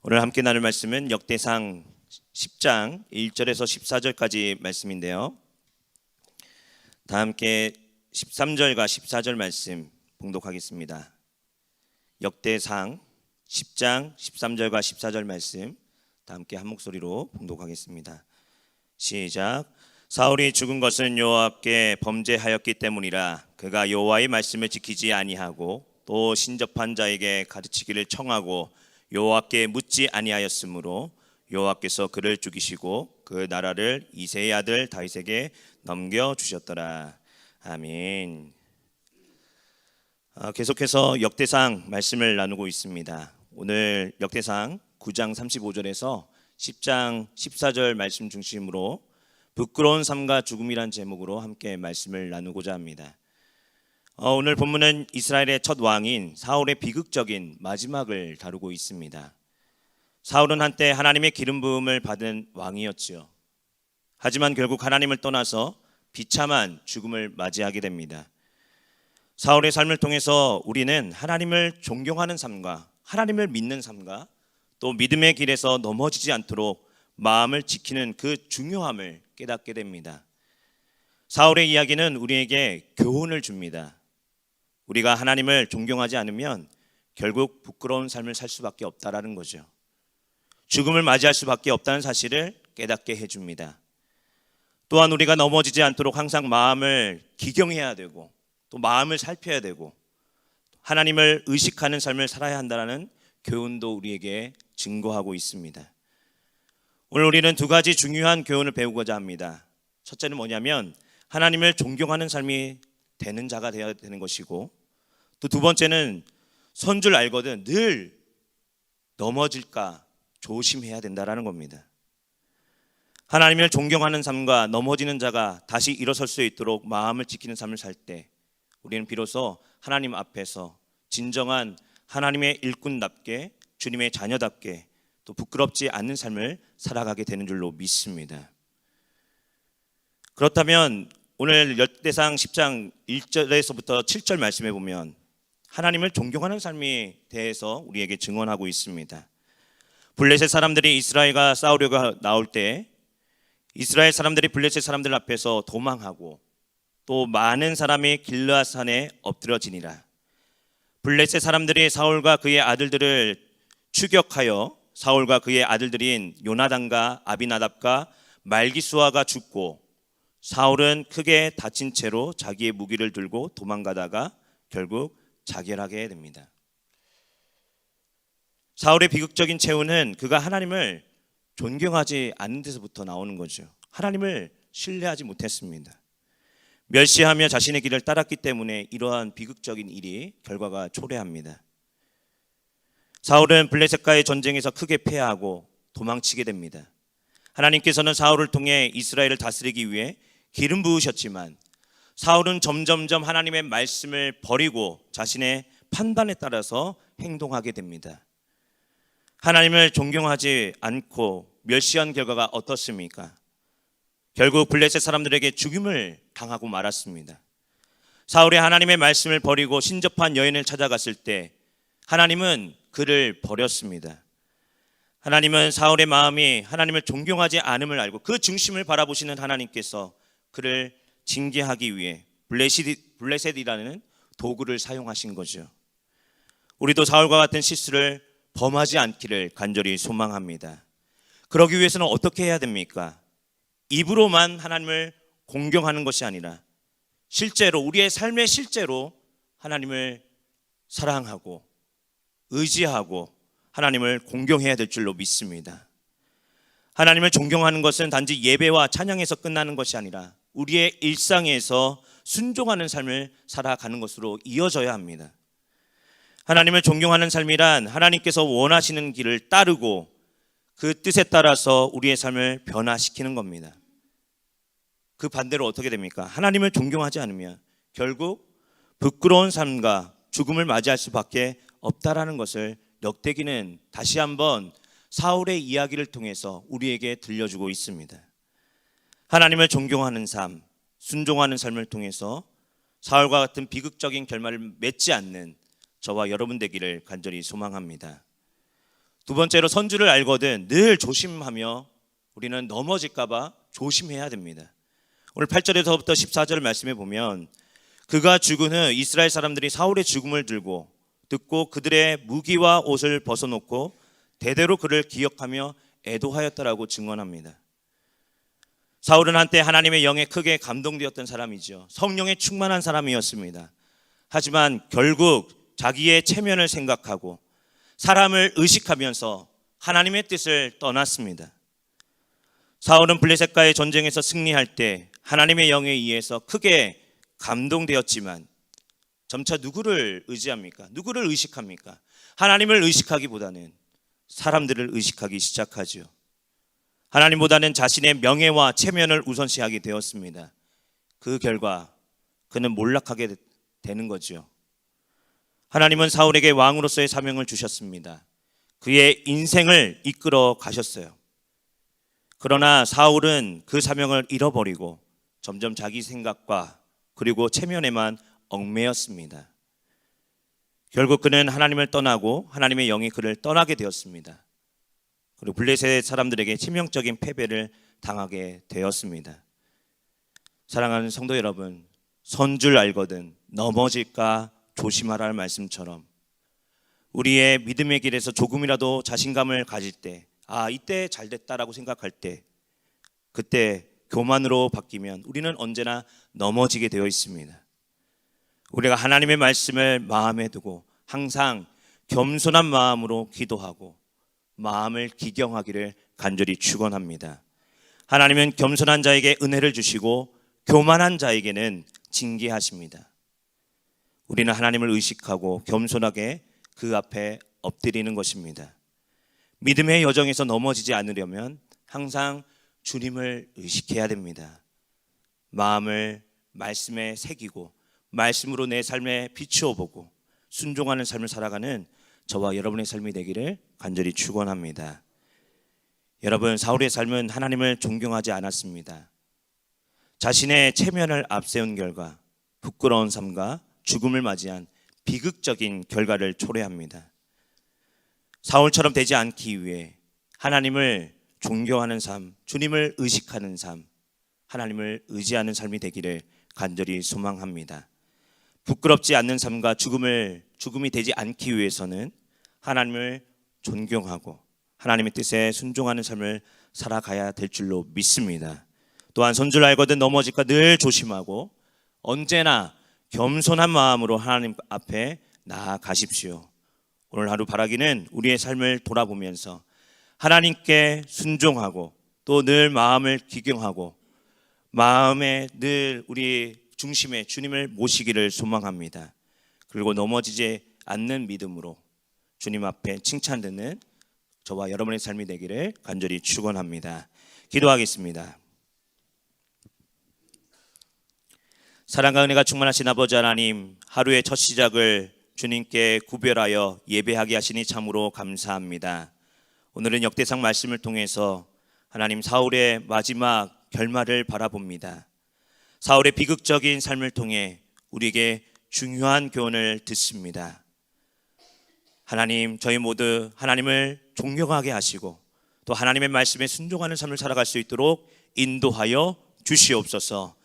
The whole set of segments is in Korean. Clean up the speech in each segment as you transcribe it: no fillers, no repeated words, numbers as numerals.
오늘 함께 나눌 말씀은 역대상 10장 1절에서 14절까지 말씀인데요. 다 함께 13절과 14절 말씀 봉독하겠습니다. 역대상 10장 13절과 14절 말씀 다 함께 한 목소리로 봉독하겠습니다. 시작. 사울이 죽은 것은 여호와께 범죄하였기 때문이라. 그가 여호와의 말씀을 지키지 아니하고 또 신접한 자에게 가르치기를 청하고 여호와께 묻지 아니하였으므로 여호와께서 그를 죽이시고 그 나라를 이새의 아들 다윗에게 넘겨주셨더라. 아멘. 계속해서 역대상 말씀을 나누고 있습니다. 오늘 역대상 9장 35절에서 10장 14절 말씀 중심으로 부끄러운 삶과 죽음이란 제목으로 함께 말씀을 나누고자 합니다. 오늘 본문은 이스라엘의 첫 왕인 사울의 비극적인 마지막을 다루고 있습니다. 사울은 한때 하나님의 기름 부음을 받은 왕이었지요. 하지만 결국 하나님을 떠나서 비참한 죽음을 맞이하게 됩니다. 사울의 삶을 통해서 우리는 하나님을 존경하는 삶과 하나님을 믿는 삶과 또 믿음의 길에서 넘어지지 않도록 마음을 지키는 그 중요함을 깨닫게 됩니다. 사울의 이야기는 우리에게 교훈을 줍니다. 우리가 하나님을 존경하지 않으면 결국 부끄러운 삶을 살 수밖에 없다라는 거죠. 죽음을 맞이할 수밖에 없다는 사실을 깨닫게 해줍니다. 또한 우리가 넘어지지 않도록 항상 마음을 기경해야 되고 또 마음을 살펴야 되고 하나님을 의식하는 삶을 살아야 한다는 교훈도 우리에게 증거하고 있습니다. 오늘 우리는 두 가지 중요한 교훈을 배우고자 합니다. 첫째는 뭐냐면 하나님을 존경하는 삶이 되는 자가 되어야 되는 것이고, 또 두 번째는 선 줄 알거든 늘 넘어질까 조심해야 된다라는 겁니다. 하나님을 존경하는 삶과 넘어지는 자가 다시 일어설 수 있도록 마음을 지키는 삶을 살 때 우리는 비로소 하나님 앞에서 진정한 하나님의 일꾼답게 주님의 자녀답게 또 부끄럽지 않는 삶을 살아가게 되는 줄로 믿습니다. 그렇다면 오늘 역대상 10장 1절에서부터 7절 말씀해 보면 하나님을 존경하는 삶에 대해서 우리에게 증언하고 있습니다. 블레셋 사람들이 이스라엘과 싸우려고 나올 때 이스라엘 사람들이 블레셋 사람들 앞에서 도망하고 또 많은 사람이 길르앗산에 엎드러지니라. 블레셋 사람들이 사울과 그의 아들들을 추격하여 사울과 그의 아들들인 요나단과 아비나답과 말기수아가 죽고 사울은 크게 다친 채로 자기의 무기를 들고 도망가다가 결국 자결하게 됩니다. 사울의 비극적인 최후는 그가 하나님을 존경하지 않는 데서부터 나오는 거죠. 하나님을 신뢰하지 못했습니다. 멸시하며 자신의 길을 따랐기 때문에 이러한 비극적인 일이 결과가 초래합니다. 사울은 블레셋과의 전쟁에서 크게 패하고 도망치게 됩니다. 하나님께서는 사울을 통해 이스라엘을 다스리기 위해 기름 부으셨지만 사울은 점점점 하나님의 말씀을 버리고 자신의 판단에 따라서 행동하게 됩니다. 하나님을 존경하지 않고 멸시한 결과가 어떻습니까? 결국 블레셋 사람들에게 죽임을 당하고 말았습니다. 사울이 하나님의 말씀을 버리고 신접한 여인을 찾아갔을 때 하나님은 그를 버렸습니다. 하나님은 사울의 마음이 하나님을 존경하지 않음을 알고 그 중심을 바라보시는 하나님께서 그를 징계하기 위해 블레셋이라는 도구를 사용하신 거죠. 우리도 사울과 같은 실수를 범하지 않기를 간절히 소망합니다. 그러기 위해서는 어떻게 해야 됩니까? 입으로만 하나님을 공경하는 것이 아니라 실제로 우리의 삶의 실제로 하나님을 사랑하고 의지하고 하나님을 공경해야 될 줄로 믿습니다. 하나님을 존경하는 것은 단지 예배와 찬양에서 끝나는 것이 아니라 우리의 일상에서 순종하는 삶을 살아가는 것으로 이어져야 합니다. 하나님을 존경하는 삶이란 하나님께서 원하시는 길을 따르고 그 뜻에 따라서 우리의 삶을 변화시키는 겁니다. 그 반대로 어떻게 됩니까? 하나님을 존경하지 않으면 결국 부끄러운 삶과 죽음을 맞이할 수밖에 없다라는 것을 역대기는 다시 한번 사울의 이야기를 통해서 우리에게 들려주고 있습니다. 하나님을 존경하는 삶, 순종하는 삶을 통해서 사울과 같은 비극적인 결말을 맺지 않는 저와 여러분 되기를 간절히 소망합니다. 두 번째로 선주를 알거든 늘 조심하며 우리는 넘어질까봐 조심해야 됩니다. 오늘 8절에서부터 14절 말씀해 보면 그가 죽은 후 이스라엘 사람들이 사울의 죽음을 듣고 그들의 무기와 옷을 벗어놓고 대대로 그를 기억하며 애도하였다라고 증언합니다. 사울은 한때 하나님의 영에 크게 감동되었던 사람이죠. 성령에 충만한 사람이었습니다. 하지만 결국 자기의 체면을 생각하고 사람을 의식하면서 하나님의 뜻을 떠났습니다. 사울은 블레셋과의 전쟁에서 승리할 때 하나님의 영에 의해서 크게 감동되었지만 점차 누구를 의지합니까? 누구를 의식합니까? 하나님을 의식하기보다는 사람들을 의식하기 시작하죠. 하나님보다는 자신의 명예와 체면을 우선시하게 되었습니다. 그 결과 그는 몰락하게 되는 거죠. 하나님은 사울에게 왕으로서의 사명을 주셨습니다. 그의 인생을 이끌어 가셨어요. 그러나 사울은 그 사명을 잃어버리고 점점 자기 생각과 그리고 체면에만 얽매였습니다. 결국 그는 하나님을 떠나고 하나님의 영이 그를 떠나게 되었습니다. 그리고 블레셋 사람들에게 치명적인 패배를 당하게 되었습니다. 사랑하는 성도 여러분, 선 줄 알거든 넘어질까 조심하라는 말씀처럼 우리의 믿음의 길에서 조금이라도 자신감을 가질 때, 이때 잘 됐다라고 생각할 때, 그때 교만으로 바뀌면 우리는 언제나 넘어지게 되어 있습니다. 우리가 하나님의 말씀을 마음에 두고 항상 겸손한 마음으로 기도하고 마음을 기경하기를 간절히 축원합니다. 하나님은 겸손한 자에게 은혜를 주시고 교만한 자에게는 징계하십니다. 우리는 하나님을 의식하고 겸손하게 그 앞에 엎드리는 것입니다. 믿음의 여정에서 넘어지지 않으려면 항상 주님을 의식해야 됩니다. 마음을 말씀에 새기고 말씀으로 내 삶에 비추어 보고 순종하는 삶을 살아가는 저와 여러분의 삶이 되기를 간절히 축원합니다. 여러분, 사울의 삶은 하나님을 존경하지 않았습니다. 자신의 체면을 앞세운 결과 부끄러운 삶과 죽음을 맞이한 비극적인 결과를 초래합니다. 사울처럼 되지 않기 위해 하나님을 존경하는 삶, 주님을 의식하는 삶, 하나님을 의지하는 삶이 되기를 간절히 소망합니다. 부끄럽지 않는 삶과 죽음이 되지 않기 위해서는 하나님을 존경하고 하나님의 뜻에 순종하는 삶을 살아가야 될 줄로 믿습니다. 또한 선줄 알거든 넘어질까 늘 조심하고 언제나 겸손한 마음으로 하나님 앞에 나아가십시오. 오늘 하루 바라기는 우리의 삶을 돌아보면서 하나님께 순종하고 또 늘 마음을 기경하고 마음에 늘 우리 중심에 주님을 모시기를 소망합니다. 그리고 넘어지지 않는 믿음으로 주님 앞에 칭찬 듣는 저와 여러분의 삶이 되기를 간절히 축원합니다. 기도하겠습니다. 사랑과 은혜가 충만하신 아버지 하나님, 하루의 첫 시작을 주님께 구별하여 예배하게 하시니 참으로 감사합니다. 오늘은 역대상 말씀을 통해서 하나님 사울의 마지막 결말을 바라봅니다. 사울의 비극적인 삶을 통해 우리에게 중요한 교훈을 듣습니다. 하나님, 저희 모두 하나님을 존경하게 하시고 또 하나님의 말씀에 순종하는 삶을 살아갈 수 있도록 인도하여 주시옵소서.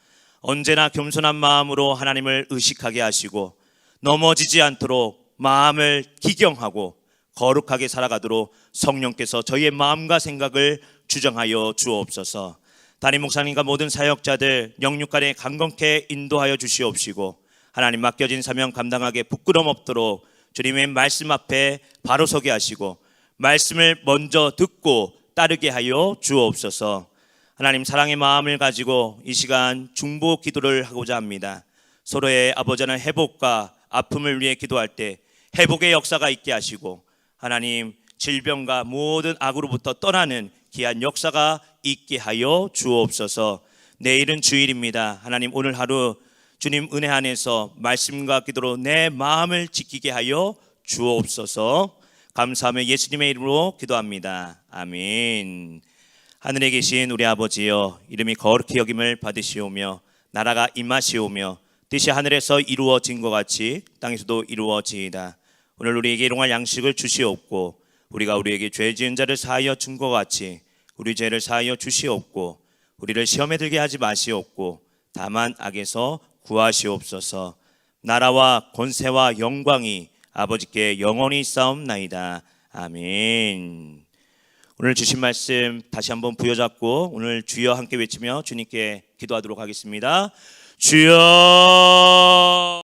언제나 겸손한 마음으로 하나님을 의식하게 하시고 넘어지지 않도록 마음을 기경하고 거룩하게 살아가도록 성령께서 저희의 마음과 생각을 주정하여 주옵소서. 담임 목사님과 모든 사역자들 영육간에 강건케 인도하여 주시옵시고 하나님 맡겨진 사명 감당하게 부끄럼 없도록 주님의 말씀 앞에 바로 서게 하시고 말씀을 먼저 듣고 따르게 하여 주옵소서. 하나님, 사랑의 마음을 가지고 이 시간 중보 기도를 하고자 합니다. 서로의 아버지 하나님 회복과 아픔을 위해 기도할 때 회복의 역사가 있게 하시고 하나님, 질병과 모든 악으로부터 떠나는 귀한 역사가 있게 하여 주옵소서. 내일은 주일입니다. 하나님, 오늘 하루 주님 은혜 안에서 말씀과 기도로 내 마음을 지키게 하여 주옵소서. 감사하며 예수님의 이름으로 기도합니다. 아멘. 하늘에 계신 우리 아버지여, 이름이 거룩히 여김을 받으시오며 나라가 임하시오며 뜻이 하늘에서 이루어진 것 같이 땅에서도 이루어지이다. 오늘 우리에게 일용할 양식을 주시옵고 우리가 우리에게 죄 지은 자를 사하여 준 것 같이 우리 죄를 사하여 주시옵고 우리를 시험에 들게 하지 마시옵고 다만 악에서 구하시옵소서. 나라와 권세와 영광이 아버지께 영원히 있사옵나이다. 아멘. 오늘 주신 말씀 다시 한번 부여잡고 오늘 주여 함께 외치며 주님께 기도하도록 하겠습니다. 주여.